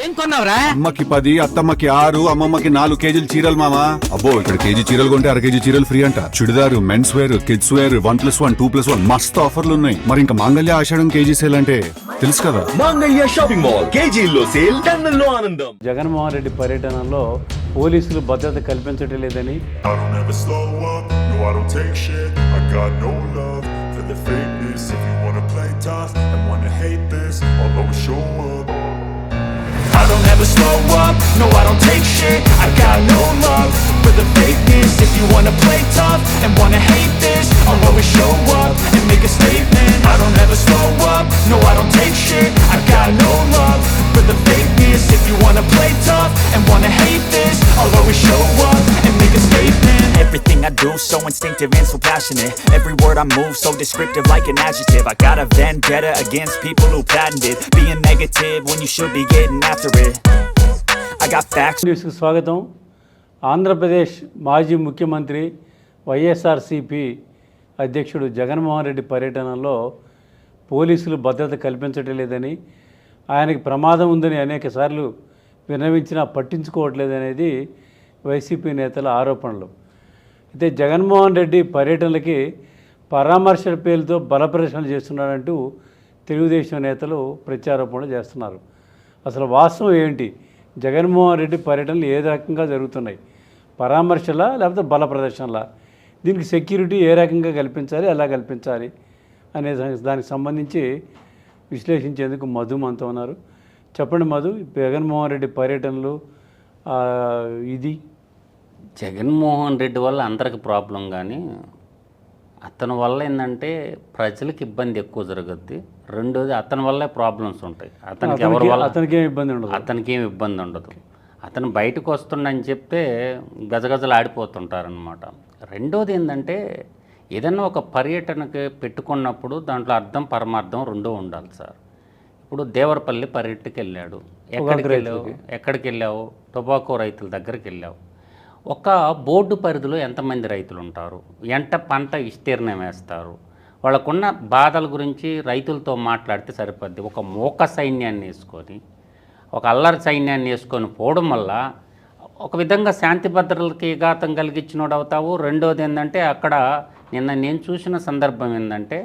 ఏం కొన్నావురా? అమ్మకి 10, అత్తమ్మకి 6, అమ్మమ్మకి 4 కేజీలు చీరలు మామా. అబ్బో ఇక్కడ కేజీ చీరలు కొంటే అర కేజీ చీరలు ఫ్రీ అంట. Churidar, men's wear, kids wear 1+1, 2+1 మస్తు ఆఫర్లు ఉన్నాయి. మరి ఇంకా మాంగళ్య ఆషాఢం కేజీ సేల్ అంటే తెలుసు కదా. మాంగళ్య షాపింగ్ మాల్ కేజీల్లో సేల్, టన్నుల్లో ఆనందం. జగన్మోహన్ రెడ్డి పర్యటనలో పోలీసులు భద్రత కల్పించడం లేదని, I don't ever slow up, no I don't take shit. I got no love for the fakeness. If you wanna play tough and wanna hate this, I'll always show up and make a statement. I don't ever slow up, no I don't take shit. I got no love for the fakeness. If you wanna play tough and wanna hate this, I'll always show up and make a statement. Everything I do so instinctive and so passionate. Every word I move so descriptive like an adjective. I got a vendetta against people who patented being negative when you should be getting after it. I got facts. న్యూస్కి స్వాగతం. ఆంధ్రప్రదేశ్ మాజీ ముఖ్యమంత్రి వైఎస్ఆర్సీపీ అధ్యక్షుడు జగన్మోహన్ రెడ్డి పర్యటనలో పోలీసులు భద్రత కల్పించడం లేదని, ఆయనకి ప్రమాదం ఉందని అనేకసార్లు విన్నవించినా పట్టించుకోవట్లేదనేది వైసీపీ నేతల ఆరోపణలు. అయితే జగన్మోహన్ రెడ్డి పర్యటనలకి పరామర్శల పేరుతో బలప్రదర్శనలు చేస్తున్నాడంటూ తెలుగుదేశం నేతలు ప్రత్యారోపణలు చేస్తున్నారు. అసలు వాస్తవం ఏంటి? జగన్మోహన్ రెడ్డి పర్యటనలు ఏ రకంగా జరుగుతున్నాయి? పరామర్శలా లేకపోతే బల ప్రదర్శనలా? దీనికి సెక్యూరిటీ ఏ రకంగా కల్పించాలి, ఎలా కల్పించాలి అనే దానికి సంబంధించి విశ్లేషించేందుకు మధు మనతో ఉన్నారు. చెప్పండి మధు, జగన్మోహన్ రెడ్డి పర్యటనలు ఇది జగన్మోహన్ రెడ్డి వల్ల అందరికి ప్రాబ్లం, కానీ అతని వల్ల ఏంటంటే ప్రజలకు ఇబ్బంది ఎక్కువ జరుగుద్ది. రెండోది అతని వల్లే ప్రాబ్లమ్స్ ఉంటాయి. అతనికేం ఇబ్బంది ఉండదు. అతను బయటకు వస్తుండని చెప్తే గజగజలు ఆడిపోతుంటారనమాట. రెండోది ఏంటంటే ఏదన్నా ఒక పర్యటనకి పెట్టుకున్నప్పుడు దాంట్లో అర్థం పరమార్థం రెండూ ఉండాలి సార్. ఇప్పుడు దేవరపల్లి పర్యటనకి వెళ్ళాడు. ఎక్కడికి వెళ్ళావు? టొబాకో రైతుల దగ్గరికి వెళ్ళావు. ఒక బోర్డు పరిధిలో ఎంతమంది రైతులు ఉంటారు? పంట విస్తీర్ణం వేస్తారు? వాళ్ళకున్న బాధల గురించి రైతులతో మాట్లాడితే సరిపోద్ది. ఒక మోక సైన్యాన్ని వేసుకొని, ఒక అల్లరి సైన్యాన్ని వేసుకొని పోవడం వల్ల ఒక విధంగా శాంతి భద్రతలకి ఘాతం కలిగించినోడు అవుతావు. రెండోది ఏంటంటే అక్కడ నేను చూసిన సందర్భం ఏంటంటే,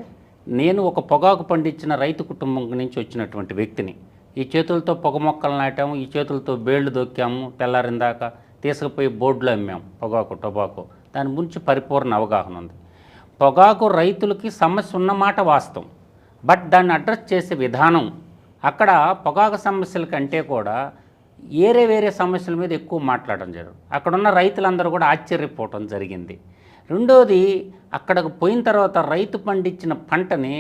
నేను ఒక పొగాకు పండించిన రైతు కుటుంబం నుంచి వచ్చినటువంటి వ్యక్తిని. ఈ చేతులతో పొగ మొక్కలు నాటాము, ఈ చేతులతో బేళ్లు దొక్కాము, తెల్లారిందాక తీసుకుపోయి బోర్డులో అమ్మాము టొబాకో. దాని గురించి పరిపూర్ణ అవగాహన ఉంది. పొగాకు రైతులకి సమస్య ఉన్నమాట వాస్తవం, బట్ దాన్ని అడ్రస్ చేసే విధానం అక్కడ పొగాకు సమస్యల కంటే కూడా వేరే సమస్యల మీద ఎక్కువ మాట్లాడడం జరుగుతుంది. అక్కడున్న రైతులందరూ కూడా ఆశ్చర్యపోవటం జరిగింది. రెండోది, అక్కడికి పోయిన తర్వాత రైతు పండించిన పంటని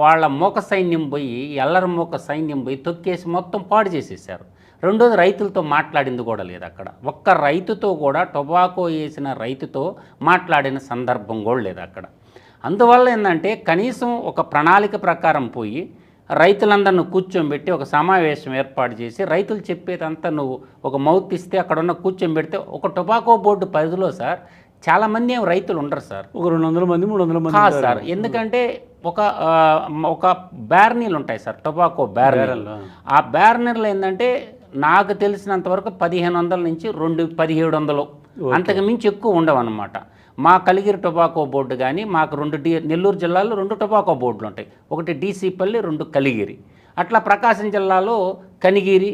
వాళ్ళ మోక సైన్యం పోయి, ఎల్లరి మోక సైన్యం పోయి తొక్కేసి మొత్తం పాడు చేసేసారు. రెండోది, రైతులతో మాట్లాడింది కూడా లేదు. అక్కడ ఒక్క రైతుతో కూడా, టొబాకో వేసిన రైతుతో మాట్లాడిన సందర్భం కూడా లేదు అక్కడ. అందువల్ల ఏంటంటే కనీసం ఒక ప్రణాళిక ప్రకారం పోయి రైతులందరిని కూర్చోబెట్టి ఒక సమావేశం ఏర్పాటు చేసి రైతులు చెప్పేదంతా నువ్వు ఒక మౌత్ ఇస్తే అక్కడ ఉన్న కూర్చోబెడితే, ఒక టొబాకో బోర్డు పరిధిలో సార్ చాలామంది రైతులు ఉండరు సార్. ఒక 200 మంది 300 మంది కాదు సార్. ఎందుకంటే ఒక బ్యారనీలు ఉంటాయి సార్, టొబాకో బ్యారనీలు. ఆ బ్యారనీలు ఏంటంటే నాకు తెలిసినంతవరకు 1500 నుంచి 1700, అంతకు మించి ఎక్కువ ఉండవు అన్నమాట. మా కలిగిరి టొబాకో బోర్డు కానీ, మాకు నెల్లూరు జిల్లాలో 2 టొబాకో బోర్డులు ఉంటాయి. ఒకటి డీసీపల్లి, 2 కలిగిరి. అట్లా ప్రకాశం జిల్లాలో కనిగిరి,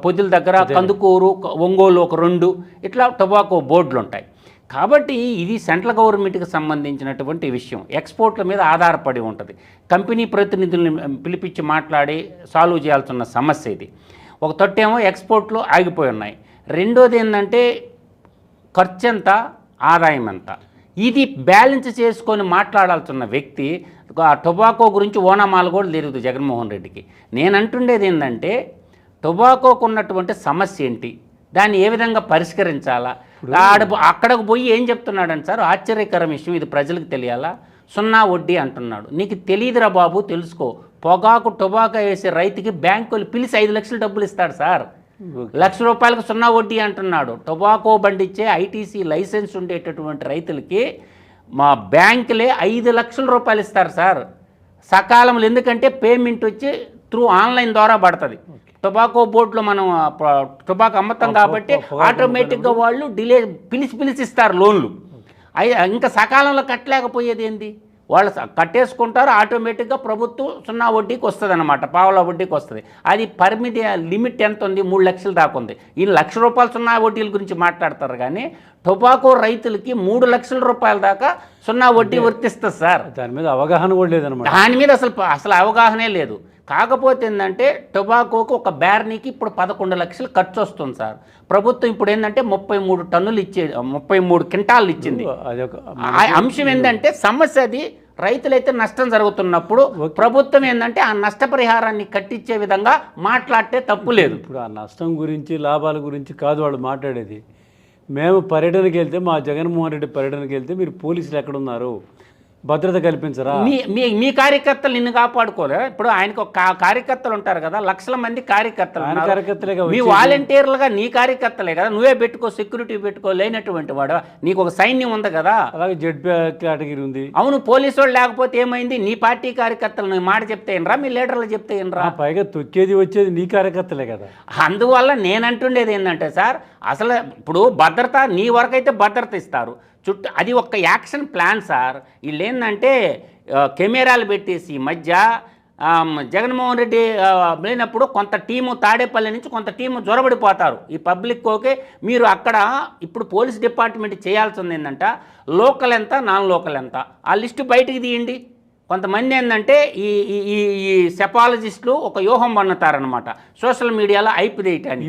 పొదిల దగ్గర కందుకూరు, ఒంగోలు ఒక 2 ఇట్లా టొబాకో బోర్డులు ఉంటాయి. కాబట్టి ఇది సెంట్రల్ గవర్నమెంట్కి సంబంధించినటువంటి విషయం. ఎక్స్పోర్ట్ల మీద ఆధారపడి ఉంటుంది. కంపెనీ ప్రతినిధులను పిలిపించి మాట్లాడి సాల్వ్ చేయాల్సిన సమస్య ఇది. ఒక తొట్టేమో ఎక్స్పోర్ట్లు ఆగిపోయి ఉన్నాయి. రెండోది ఏంటంటే ఖర్చు ఎంత, ఆదాయం ఎంత, ఇది బ్యాలెన్స్ చేసుకొని మాట్లాడాల్సిన వ్యక్తి టొబాకో గురించి ఓనమాలు కూడా తెలియదు జగన్మోహన్ రెడ్డికి. నేను అంటుండేది ఏంటంటే టొబాకోకు ఉన్నటువంటి సమస్య ఏంటి, దాన్ని ఏ విధంగా పరిష్కరించాలా. అక్కడికి పోయి ఏం చెప్తున్నాడని సార్, ఆశ్చర్యకరం విషయం, ఇది ప్రజలకు తెలియాలా. 0 వడ్డీ అంటున్నాడు. నీకు తెలియదురా బాబు, తెలుసుకో. టొబాకో వేసే రైతుకి బ్యాంకులు పిలిచి 5 లక్షలు డబ్బులు ఇస్తాడు సార్. ₹1,00,000 0 వడ్డీ అంటున్నాడు. టొబాకో బండిచ్చే ఐటీసీ లైసెన్స్ ఉండేటటువంటి రైతులకి మా బ్యాంకులే 5 లక్షల రూపాయలు ఇస్తారు సార్ సకాలంలో. ఎందుకంటే పేమెంట్ వచ్చి త్రూ ఆన్లైన్ ద్వారా పడుతుంది. టొబాకో బోర్డులో మనం టొబాకో అమ్ముతాం కాబట్టి ఆటోమేటిక్గా వాళ్ళు పిలిచి ఇస్తారు లోన్లు. ఇంకా సకాలంలో కట్టలేకపోయేది ఏంది, వాళ్ళు కట్టేసుకుంటారు, ఆటోమేటిక్గా ప్రభుత్వం 0 వడ్డీకి వస్తుంది అనమాట, పావలా వడ్డీకి వస్తుంది. అది పరిమితి లిమిట్ ఎంత ఉంది, 3 లక్షలు దాకా ఉంది. ఈ ₹1,00,000 0 వడ్డీల గురించి మాట్లాడతారు కానీ టొబాకో రైతులకి 3 లక్షల రూపాయల దాకా 0 వడ్డీ వర్తిస్తుంది సార్. దాని మీద అవగాహన కూడా లేదనమాట. దాని మీద అసలు అవగాహనే లేదు. కాకపోతే ఏంటంటే టొబాకోకు ఒక బ్యార్నీకి ఇప్పుడు 11 లక్షలు ఖర్చు వస్తుంది సార్. ప్రభుత్వం ఇప్పుడు ఏంటంటే 33 టన్నులు 33 క్వింటాలు ఇచ్చింది. అంశం ఏంటంటే సమస్య అది, రైతులైతే నష్టం జరుగుతున్నప్పుడు ప్రభుత్వం ఏంటంటే ఆ నష్టపరిహారాన్ని కట్టించే విధంగా మాట్లాడితే తప్పు లేదు. ఇప్పుడు ఆ నష్టం గురించి లాభాల గురించి కాదు వాళ్ళు మాట్లాడేది. మేము పర్యటనకి వెళ్తే, మా జగన్మోహన్ రెడ్డి పర్యటనకి వెళ్తే మీరు పోలీసులు ఎక్కడున్నారు, భద్రత కల్పించరా? మీ కార్యకర్తలు నిన్ను కాపాడుకోలే? ఇప్పుడు ఆయనకు ఒక కార్యకర్తలు ఉంటారు కదా, లక్షల మంది కార్యకర్తలు, మీ వాలంటీర్లుగా నీ కార్యకర్తలే కదా, నువ్వే పెట్టుకో, సెక్యూరిటీ పెట్టుకో, లేనటువంటి వాడు, నీకు ఒక సైన్యం ఉంది కదా. అలాగే జెడ్ కేటగిరీ ఉంది. అవును, పోలీసు వాళ్ళు లేకపోతే ఏమైంది, నీ పార్టీ కార్యకర్తలు నీ మాట చెప్తే ఏనరా, మీ లీడర్లు చెప్తే ఏనరా? పైగా తొక్కేది వచ్చేది నీ కార్యకర్తలే కదా. అందువల్ల నేను అంటుండేది ఏంటంటే సార్, అసలు ఇప్పుడు భద్రత నీ వరకైతే భద్రత ఇస్తారు, అది ఒక యాక్షన్ ప్లాన్ సార్. వీళ్ళు ఏంటంటే కెమెరాలు పెట్టేసి మధ్య జగన్మోహన్ రెడ్డి లేనప్పుడు కొంత టీము తాడేపల్లి నుంచి కొంత టీము జొరబడిపోతారు ఈ పబ్లిక్. ఓకే, మీరు అక్కడ ఇప్పుడు పోలీస్ డిపార్ట్మెంట్ చేయాల్సింది ఏంటంటే లోకల్ ఎంత, నాన్ లోకల్ ఎంత, ఆ లిస్టు బయటికి తీయండి. కొంతమంది ఏంటంటే ఈ సెపాలజిస్టులు ఒక వ్యూహం పన్నుతారనమాట సోషల్ మీడియాలో ఐపి తీయటానికి.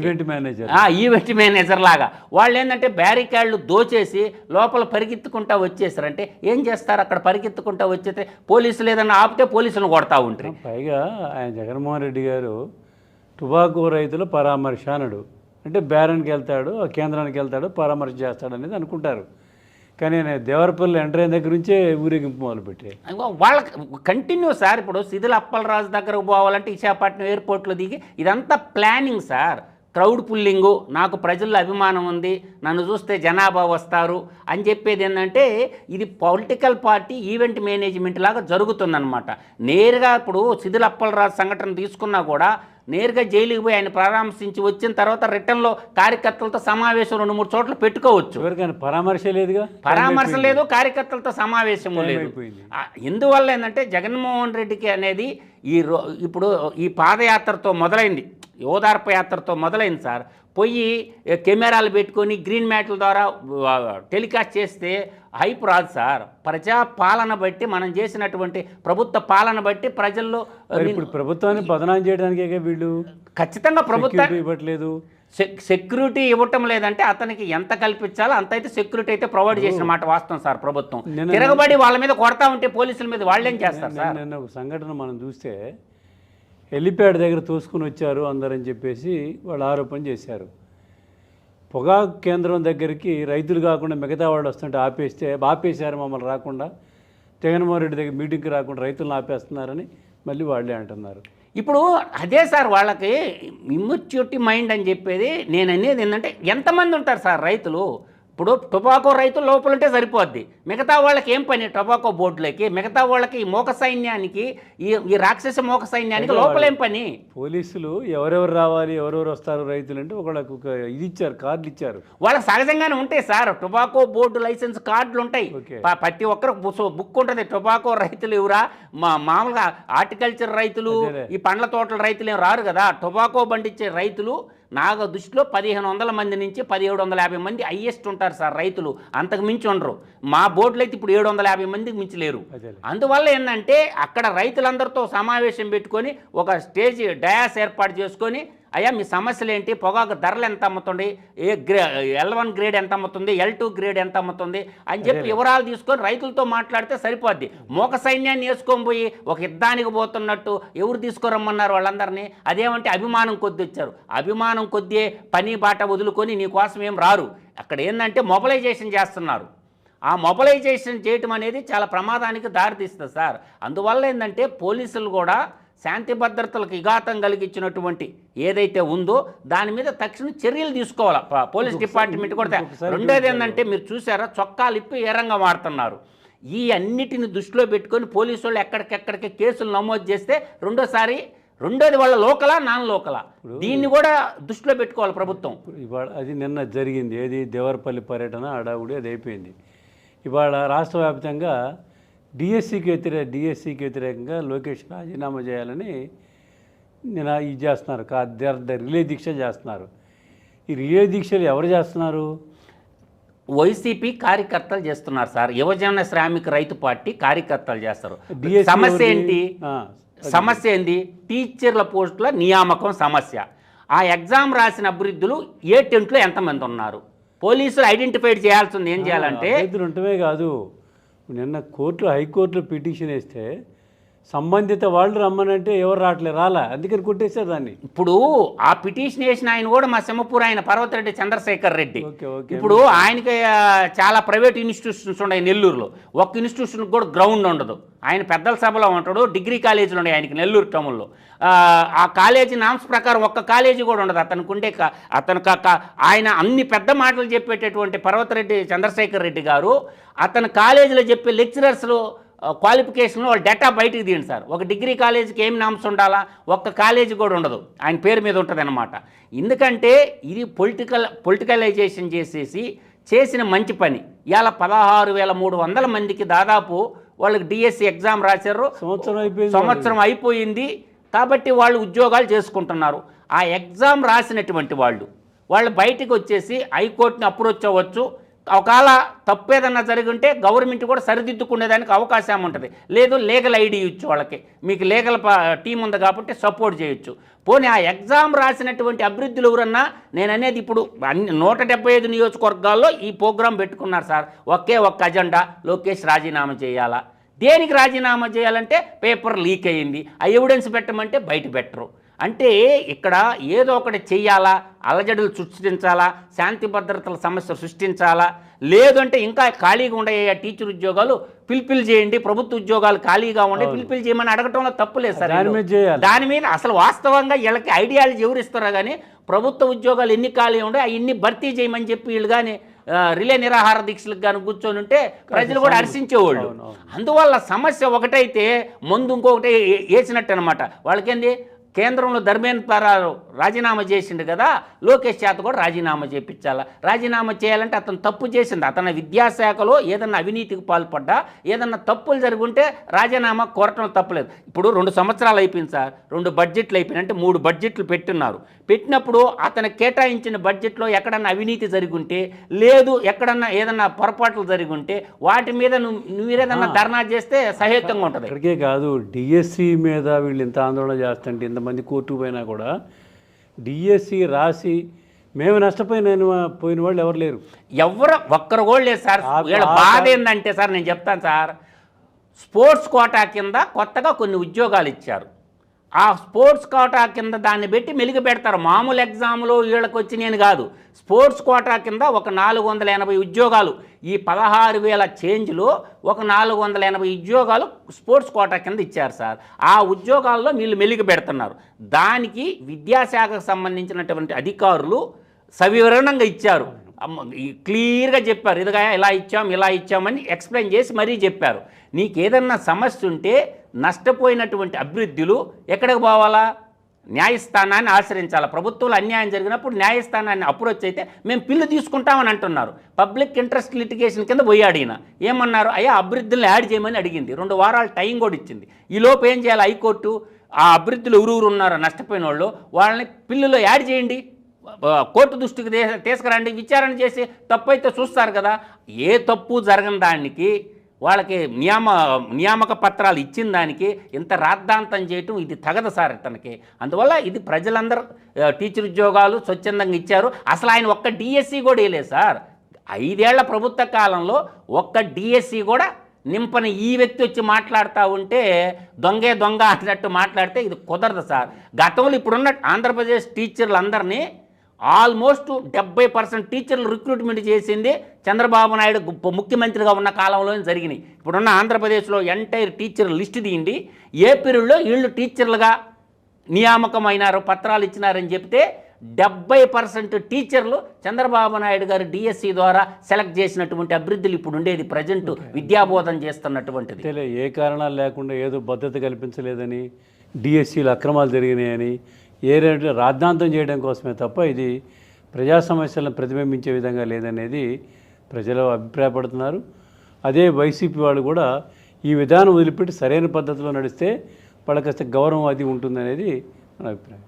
ఈవెంట్ మేనేజర్ లాగా వాళ్ళు ఏంటంటే బ్యారికేడ్లు దోచేసి లోపల పరిగెత్తుకుంటా వచ్చేసారంటే ఏం చేస్తారు, అక్కడ పరిగెత్తుకుంటా వచ్చేస్తే పోలీసులు ఏదన్నా ఆపితే పోలీసులను కొడతా ఉంటారు. పైగా ఆయన జగన్మోహన్ రెడ్డి గారు టొబాకో రైతుల పరామర్శ అనడు, అంటే బేరానికి వెళ్తాడు, కేంద్రానికి వెళ్తాడు, పరామర్శ చేస్తాడు అనేది అనుకుంటారు. కానీ నేను దేవరపల్లి ఎంటర్ అయిన దగ్గర నుంచే ఊరేగింపు మొదలుపెట్టాయి వాళ్ళకి కంటిన్యూ సార్. ఇప్పుడు సిదిల అప్పలరాజు దగ్గరకు పోవాలంటే విశాఖపట్నం ఎయిర్పోర్ట్లో దిగి ఇదంతా ప్లానింగ్ సార్, క్రౌడ్ పుల్లింగు. నాకు ప్రజల్లో అభిమానం ఉంది, నన్ను చూస్తే జనాభా వస్తారు అని చెప్పేది ఏంటంటే ఇది పొలిటికల్ పార్టీ ఈవెంట్ మేనేజ్మెంట్ లాగా జరుగుతుందన్నమాట. నేరుగా ఇప్పుడు సిదిల అప్పలరాజు సంఘటన తీసుకున్నా కూడా నేరుగా జైలుకి పోయి ఆయన పరామర్శించి వచ్చిన తర్వాత రిటర్న్లో కార్యకర్తలతో సమావేశం 2-3 చోట్ల పెట్టుకోవచ్చు. పరామర్శ లేదుగా, పరామర్శ లేదు, కార్యకర్తలతో సమావేశం లేదు. ఎందువల్ల ఏంటంటే జగన్మోహన్ రెడ్డికి అనేది ఇప్పుడు ఈ పాదయాత్రతో మొదలైంది, ఓదార్పు యాత్రతో మొదలైంది సార్. పోయి కెమెరాలు పెట్టుకొని గ్రీన్ మ్యాట్ల ద్వారా టెలికాస్ట్ చేస్తే హైప్ రాదు సార్. ప్రజా పాలన బట్టి మనం చేసినటువంటి ప్రభుత్వ పాలన బట్టి ప్రజల్లో ఇప్పుడు ప్రభుత్వాన్ని బదనాం చేయడానికి వీళ్ళు ఖచ్చితంగా ప్రభుత్వం ఇవ్వట్లేదు, సెక్యూరిటీ ఇవ్వటం లేదంటే అతనికి ఎంత కల్పించాలో అంత అయితే సెక్యూరిటీ అయితే ప్రొవైడ్ చేసిన మాట వాస్తవం సార్. ప్రభుత్వం తిరగబడి వాళ్ళ మీద కొడతా ఉంటే పోలీసుల మీద వాళ్ళేం చేస్తారు సార్? నిన్న ఒక సంఘటన మనం చూస్తే హెలిప్యాడ్ దగ్గర తోసుకుని వచ్చారు అందరని చెప్పేసి వాళ్ళు ఆరోపణ చేశారు. పొగాకు కేంద్రం దగ్గరికి రైతులు కాకుండా మిగతా వాళ్ళు వస్తుంటే ఆపేశారు మమ్మల్ని రాకుండా, జగన్మోహన్ రెడ్డి దగ్గర మీటింగ్కి రాకుండా రైతులను ఆపేస్తున్నారని మళ్ళీ వాళ్ళే అంటున్నారు. ఇప్పుడు అదే సార్ వాళ్ళకి ఇమ్యూనిటీ మైండ్ అని చెప్పేది. నేను అనేది ఏంటంటే ఎంతమంది ఉంటారు సార్ రైతులు? ఇప్పుడు టొబాకో రైతులు లోపల ఉంటే సరిపోద్ది, మిగతా వాళ్ళకి ఏం పని? టొబాకో బోర్డులకి మిగతా వాళ్ళకి ఈ మోక సైన్యానికి ఈ రాక్షస మోక సైన్యానికి లోపలేం పని? పోలీసులు ఎవరెవరు రావాలి, ఎవరెవరు వస్తారు రైతులు అంటే ఒకళ్ళకు ఇది ఇచ్చారు, కార్డులు ఇచ్చారు. వాళ్ళకి సహజంగానే ఉంటాయి సార్, టొబాకో బోర్డు లైసెన్స్ కార్డులు ఉంటాయి. ప్రతి ఒక్కరు బుక్ ఉంటుంది. టొబాకో రైతులు ఎవరా, మామూలుగా హార్టికల్చర్ రైతులు, ఈ పండ్ల తోటల రైతులు ఏం రారు కదా. టొబాకో బండిచ్చే రైతులు నాకు దృష్టిలో 1500 మంది నుంచి 1750 మంది హైయెస్ట్ ఉంటారు సార్ రైతులు, అంతకు మించి ఉండరు. మా బోర్డులో అయితే ఇప్పుడు 750 మందికి మించి లేరు. అందువల్ల ఏంటంటే అక్కడ రైతులందరితో సమావేశం పెట్టుకొని ఒక స్టేజ్ డయాస్ ఏర్పాటు చేసుకొని, అయ్యా మీ సమస్యలు ఏంటి, పొగాకు ధరలు ఎంత అమ్ముతుంది, L1 గ్రేడ్ ఎంత అమ్ముతుంది, L2 గ్రేడ్ ఎంత అమ్ముతుంది అని చెప్పి వివరాలు తీసుకొని రైతులతో మాట్లాడితే సరిపోద్ది. మోక సైన్యాన్ని వేసుకొని పోయి ఒక యుద్ధానికి పోతున్నట్టు ఎవరు తీసుకురమ్మన్నారు వాళ్ళందరినీ? అదేమంటే అభిమానం కొద్ది వచ్చారు, అభిమానం కొద్ది పని బాట వదులుకొని నీకోసం ఏం రారు. అక్కడ ఏంటంటే మొబలైజేషన్ చేస్తున్నారు. ఆ మొబలైజేషన్ చేయటం అనేది చాలా ప్రమాదానికి దారితీస్తుంది సార్. అందువల్ల ఏంటంటే పోలీసులు కూడా శాంతి భద్రతలకు విఘాతం కలిగించినటువంటి ఏదైతే ఉందో దాని మీద తక్షణ చర్యలు తీసుకోవాలి పోలీస్ డిపార్ట్మెంట్ కూడా. రెండోది ఏంటంటే మీరు చూసారా, చొక్కాలు ఇప్పి ఏరంగా మారుతున్నారు. ఈ అన్నిటిని దృష్టిలో పెట్టుకొని పోలీసు వాళ్ళు ఎక్కడికెక్కడికి కేసులు నమోదు చేస్తే రెండోది వాళ్ళ లోకలా నాన్ లోకలా, దీన్ని కూడా దృష్టిలో పెట్టుకోవాలి ప్రభుత్వం. ఇవాళ అది నిన్న జరిగింది, ఏది దేవరపల్లి పర్యటన హడావుడి అది అయిపోయింది. ఇవాళ రాష్ట్ర వ్యాప్తంగా డిఎస్సికి వ్యతిరేకంగా లోకేష్ రాజీనామా చేయాలని నేను ఇది చేస్తున్నారు, రిలే దీక్ష చేస్తున్నారు. ఈ రిలే దీక్షలు ఎవరు చేస్తున్నారు? వైసీపీ కార్యకర్తలు చేస్తున్నారు సార్. యువజన శ్రామిక రైతు పార్టీ కార్యకర్తలు చేస్తారు. DSC సమస్య ఏంటి? సమస్య ఏంది? టీచర్ల పోస్టుల నియామకం సమస్య. ఆ ఎగ్జామ్ రాసిన అభివృద్ధులు ఏ టెంట్లో ఎంతమంది ఉన్నారు? పోలీసులు ఐడెంటిఫైడ్ చేయాల్సింది ఏం చేయాలంటే ఉంటమే కాదు. నిన్న హైకోర్టులో పిటిషన్ వేస్తే సంబంధిత వాళ్ళు రమ్మనంటే ఎవరు రాలా, అందుకని కొట్టేశారు దాన్ని. ఇప్పుడు ఆ పిటిషన్ వేసిన ఆయన కూడా మా సింహపూర్ ఆయన పర్వతరెడ్డి చంద్రశేఖర్ రెడ్డి. ఇప్పుడు ఆయనకి చాలా ప్రైవేట్ ఇన్స్టిట్యూషన్స్ ఉన్నాయి నెల్లూరులో, ఒక్క ఇన్స్టిట్యూషన్కి కూడా గ్రౌండ్ ఉండదు. ఆయన పెద్దల సభలో ఉంటాడు, డిగ్రీ కాలేజీలు ఉన్నాయి ఆయనకి నెల్లూరు టౌన్లో. ఆ కాలేజీ నామ్స్ ప్రకారం ఒక్క కాలేజీ కూడా ఉండదు అతనికి ఉండే. ఆయన అన్ని పెద్ద మాటలు చెప్పేటటువంటి పర్వతరెడ్డి చంద్రశేఖర్ రెడ్డి గారు అతని కాలేజీలో చెప్పే లెక్చరర్స్లు క్వాలిఫికేషన్లో వాళ్ళ డేటా బయటికి తీయండి సార్. ఒక డిగ్రీ కాలేజీకి ఏం నామ్స్ ఉండాలా? ఒక్క కాలేజీ కూడా ఉండదు, ఆయన పేరు మీద ఉంటుంది అన్నమాట. ఎందుకంటే ఇది పొలిటికలైజేషన్ చేసిన మంచి పని. ఇవాళ 16,300 మందికి దాదాపు వాళ్ళకి డిఎస్సి ఎగ్జామ్ రాశారు, సంవత్సరం అయిపోయింది కాబట్టి వాళ్ళు ఉద్యోగాలు చేసుకుంటున్నారు. ఆ ఎగ్జామ్ రాసినటువంటి వాళ్ళు బయటికి వచ్చేసి హైకోర్టుని అప్రోచ్ అవ్వచ్చు. ఒకవేళ తప్పేదన్నా జరిగి ఉంటే గవర్నమెంట్ కూడా సరిదిద్దుకునేదానికి అవకాశం ఉంటుంది. లేదు లీగల్ ఐడి ఇచ్చు, వాళ్ళకి మీకు లీగల్ టీం ఉంది కాబట్టి సపోర్ట్ చేయొచ్చు. పోనీ ఆ ఎగ్జామ్ రాసినటువంటి అభివృద్ధులు ఎవరన్నా, నేను అనేది ఇప్పుడు 175 నియోజకవర్గాల్లో ఈ ప్రోగ్రాం పెట్టుకున్నారు సార్. ఒక్క అజెండా, లోకేష్ రాజీనామా చేయాలా. దేనికి రాజీనామా చేయాలంటే పేపర్ లీక్ అయ్యింది, ఆ ఎవిడెన్స్ పెట్టమంటే బయట పెట్టరు. అంటే ఇక్కడ ఏదో ఒకటి చెయ్యాలా, అలజడులు సృష్టించాలా, శాంతి భద్రతల సమస్య సృష్టించాలా, లేదంటే ఇంకా ఖాళీగా ఉండే టీచర్ ఉద్యోగాలు పిలుపులు చేయండి, ప్రభుత్వ ఉద్యోగాలు ఖాళీగా ఉండే పిలుపులు చేయమని అడగటంలో తప్పులేదు సార్. దాని మీద అసలు వాస్తవంగా వీళ్ళకి ఐడియాలజీ ఎవరిస్తారా కానీ ప్రభుత్వ ఉద్యోగాలు ఎన్ని ఖాళీ ఉండే అవన్నీ భర్తీ చేయమని చెప్పి వీళ్ళు కానీ రిలే నిరాహార దీక్షలకు కానీ కూర్చొని ఉంటే ప్రజలు కూడా హర్షించేవాళ్ళు. అందువల్ల సమస్య ఒకటైతే ముందు ఇంకొకటి వేసినట్టు అనమాట. వాళ్ళకేంది, కేంద్రంలో ధర్మేంద్ర రాజీనామా చేసిండు కదా, లోకేష్ చేత కూడా రాజీనామా చేయించాలా. రాజీనామా చేయాలంటే అతను తప్పు చేసింది, అతని విద్యాశాఖలో ఏదన్నా అవినీతికి పాల్పడ్డా, ఏదన్నా తప్పులు జరుగుంటే రాజీనామా కోరటం తప్పులేదు. ఇప్పుడు 2 సంవత్సరాలు అయిపోయింది సార్, 2 బడ్జెట్లు అయిపోయినాయి, అంటే 3 బడ్జెట్లు పెట్టున్నారు. పెట్టినప్పుడు అతను కేటాయించిన బడ్జెట్లో ఎక్కడన్నా అవినీతి జరిగి ఉంటే, లేదు ఎక్కడన్నా ఏదన్నా పొరపాట్లు జరిగి ఉంటే వాటి మీద నువ్వేదన్నా ధర్నా చేస్తే సహేతంగా ఉంటుంది. ఇక్కడికే కాదు, డిఎస్సి మీద వీళ్ళు ఇంత ఆందోళన చేస్తుంటే ఇంతమంది కోర్టుకు పోయినా కూడా డిఎస్సి రాసి మేము పోయిన వాళ్ళు ఎవరు లేరు, ఒక్కరు కూడా లేదు సార్. వీళ్ళ బాధ ఏంటంటే సార్, నేను చెప్తాను సార్, స్పోర్ట్స్ కోటా కింద కొత్తగా కొన్ని ఉద్యోగాలు ఇచ్చారు. ఆ స్పోర్ట్స్ కోటా కింద దాన్ని పెట్టి మెలిగి పెడతారు. మామూలు ఎగ్జామ్లో వీళ్ళకి వచ్చి నేను కాదు, స్పోర్ట్స్ కోటా కింద ఒక 480 ఉద్యోగాలు, ఈ 16,000 చేంజ్లో ఒక 480 ఉద్యోగాలు స్పోర్ట్స్ కోటా కింద ఇచ్చారు సార్. ఆ ఉద్యోగాల్లో వీళ్ళు మెలిగి పెడుతున్నారు. దానికి విద్యాశాఖకు సంబంధించినటువంటి అధికారులు సవివరణంగా ఇచ్చారు, క్లియర్గా చెప్పారు, ఇదిగా ఇలా ఇచ్చామని ఎక్స్ప్లెయిన్ చేసి మరీ చెప్పారు. నీకేదన్నా సమస్య ఉంటే నష్టపోయినటువంటి అభివృద్ధులు ఎక్కడికి పోవాలా? న్యాయస్థానాన్ని ఆశ్రయించాలి. ప్రభుత్వంలో అన్యాయం జరిగినప్పుడు న్యాయస్థానాన్ని అప్రోచ్ అయితే మేము పిల్లు తీసుకుంటామని అంటున్నారు. పబ్లిక్ ఇంట్రెస్ట్ లిటిగేషన్ కింద పోయాడు ఈయన. ఏమన్నారు? అయ్యా అభివృద్ధులను యాడ్ చేయమని అడిగింది, 2 వారాలు టైం కూడా ఇచ్చింది. ఈలోపు ఏం చేయాలి? హైకోర్టు ఆ అభివృద్ధులు ఎవరు ఉన్నారో నష్టపోయిన వాళ్ళు వాళ్ళని పిల్లులో యాడ్ చేయండి, కోర్టు దృష్టికి తీసుకురండి, విచారణ చేసి తప్పు అయితే చూస్తారు కదా. ఏ తప్పు జరగని దానికి వాళ్ళకి నియామక పత్రాలు ఇచ్చిన దానికి ఇంత రాద్ధాంతం చేయటం ఇది తగదు సార్ తనకి. అందువల్ల ఇది ప్రజలందరూ టీచర్ ఉద్యోగాలు స్వచ్ఛందంగా ఇచ్చారు. అసలు ఆయన ఒక్క డిఎస్సి కూడా వేయలేదు సార్. 5 ఏళ్ల ప్రభుత్వ కాలంలో ఒక్క డిఎస్సి కూడా నింపని ఈ వ్యక్తి వచ్చి మాట్లాడుతూ ఉంటే దొంగ అన్నట్టు మాట్లాడితే ఇది కుదరదు సార్. గతంలో ఇప్పుడున్న ఆంధ్రప్రదేశ్ టీచర్లందరినీ ఆల్మోస్ట్ 70% టీచర్లు రిక్రూట్మెంట్ చేసింది చంద్రబాబు నాయుడు ముఖ్యమంత్రిగా ఉన్న కాలంలో జరిగినాయి. ఇప్పుడున్న ఆంధ్రప్రదేశ్లో ఎంటైర్ టీచర్ లిస్ట్ తీయండి, ఏ పీరియడ్లో వీళ్ళు టీచర్లుగా నియామకమైనారు, పత్రాలు ఇచ్చినారని చెప్తే 70% టీచర్లు చంద్రబాబు నాయుడు గారు డిఎస్సి ద్వారా సెలెక్ట్ చేసినటువంటి అభివృద్ధులు ఇప్పుడు ఉండేది ప్రజెంట్ విద్యాబోధన చేస్తున్నటువంటిది. ఏ కారణాలు లేకుండా ఏదో భద్రత కల్పించలేదని డిఎస్సీలు అక్రమాలు జరిగినాయని రాద్ధాంతం చేయడం కోసమే తప్ప ఇది ప్రజా సమస్యలను ప్రతిబింబించే విధంగా లేదనేది ప్రజలు అభిప్రాయపడుతున్నారు. అదే వైసీపీ వాళ్ళు కూడా ఈ విధానం వదిలిపెట్టి సరైన పద్ధతిలో నడిస్తే వాళ్ళకి గౌరవం అది ఉంటుందనేది మన అభిప్రాయం.